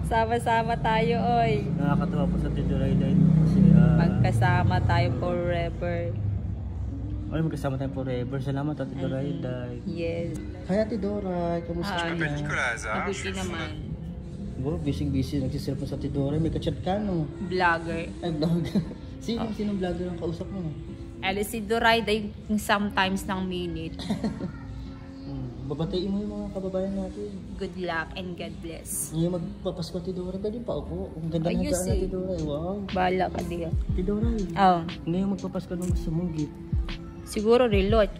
Sama-sama tayo, oy. Nakakatawa po sa Tiduray dahil kasi Magkasama tayo forever. ay magkasama tayo forever. Salamat Ate Doray dahil. Yes. Hi Ate Doray, kamusta ka? Mabuti naman. Siguro busy nagsiselfon sa Ate Doray. May kachat ka no? Vlogger. Ay vlogger. Sinong vlogger ang kausap mo? Si Doray, yung sometimes ng minute. Babatiin mo yung mga kababayan natin. Good luck and God bless. Ngayon magpapasko Ate Doray, pwede pa ako. Ang ganda ng Ayos daan Ate Doray. Wow. Bala ka diya. Ate Doray. Oh. Ngayon magpapasko nung gusto mong gift. Siguro reload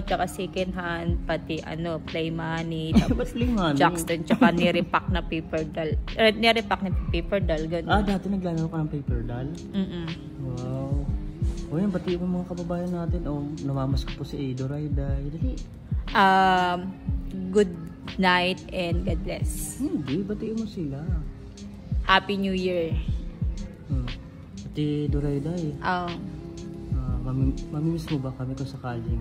tsaka second hand, pati play money, tapos Jackson tsaka nirepack na paper doll. Nirepack na paper doll, ganun. Dati naglalaro ka ng paper doll? Wow. O yan, batiin mo mga kababayan natin. Namamas ko po si Doray dahil. Good night and God bless. Hindi, batiin mo sila. Happy New Year. Ate Doray dahil. Mamimiss mo ba kami kung sakaling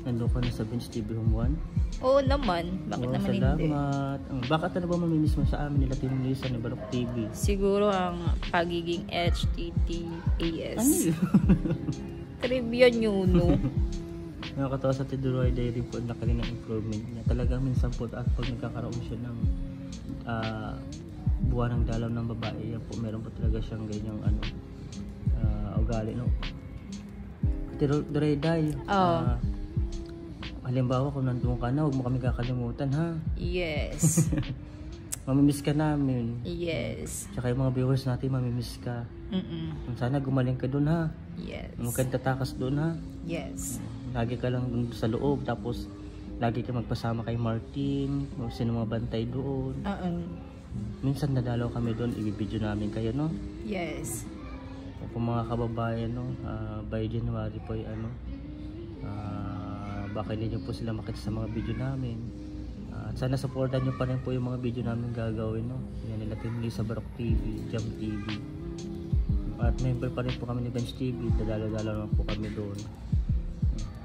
nandun ka na sa Bench TV Home 1? Oo naman. Bakit naman hindi? Salamat. Bakit ano ba mamimiss mo sa amin nila Team Lisa ni Barok TV? Siguro ang pagiging HTTAS. Ano yun? Trivia nyo, no? Nakakatawa sa Tiduray Diary po na kanina improvement niya. Talagang minsan po at pag nagkakaroon siya ng buwan ng dalaw ng babae, yan po, meron po talaga siyang ganyang ugali, no? Tiduray Diary. Halimbawa kung nandun ka na, huwag mo kami kakalimutan, ha? Yes. Mamimiss ka namin. Yes. Tsaka yung mga viewers natin, mamimiss ka. Sana gumaling ka dun, ha? Yes. Huwag ka tatakas dun, ha? Yes. Lagi ka lang dun sa loob, tapos lagi ka magpasama kay Martin, kung sino mga bantay doon. Minsan nadalaw kami doon, i-video namin kayo, no? Yes. Kung mga kababayan, no, by January po baka hindi nyo po sila makita sa mga video namin. At sana supportan nyo pa rin po yung mga video namin gagawin, no? Yan nila Team Lisa Barok TV, Jam TV. At member pa rin po kami ni Bench TV, dadalo-dalo lang po kami doon.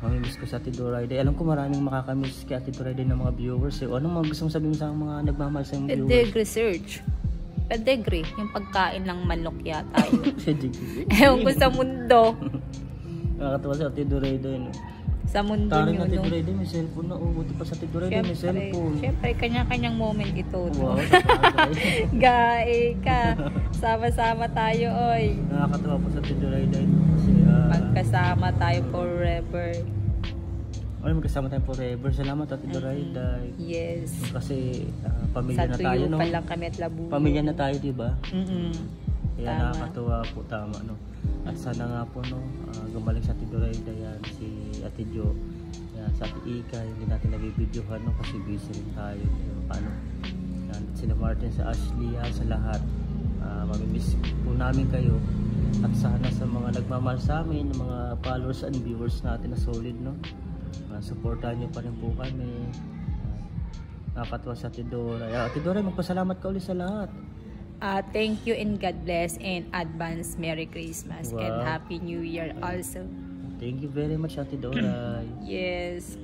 Mamimiss ko sa Ate Doray Day. Alam ko maraming makakamiss kay Ate Doray Day ng mga viewers. Anong mga gusto mong sabihin sa mga nagmamahal sa viewers? Pedigree search. Pedigree, yung pagkain ng manok yata yun. Pedigree? Ewan ko sa mundo. Nakakatawa sa Ate Doray Day, no? Sa mundo Tarin nyo, Ate no? Doray Day, may cellphone na. Buti pa sa Ate Doray Day, may cellphone. Siyempre, kanya-kanyang moment ito. Wow, Gae ka. Sama-sama tayo, oy. Nakakatawa po sa Ate Doray Day. Kasi, magkasama tayo forever. Magkasama tayo forever. Salamat Ate Doray Day. Yes. Kasi pamilya na tayo, no? Sa tuyo pa lang kami at labuyo. Pamilya na tayo, diba? Kaya tama. nakakatuwa po, tama, no? At sana nga po, no, gumaling sa Ate Doray Day, si Ate Jo, sa Ate Ika, hindi natin nabibidyohan, no? Kasi busy rin tayo. Paano? Sila Martin, sa Ashley, sa lahat. Mamimiss po namin kayo. At sana sa mga nagmamahal sa amin, mga followers and viewers natin na solid, no? Supportahan nyo pa rin po kami. Nakakatuwa sa Ate Doray. Ate Doray, magpasalamat ka ulit sa lahat. Thank you and God bless and advance Merry Christmas and Happy New Year also. Thank you very much Ate Doray. Yes.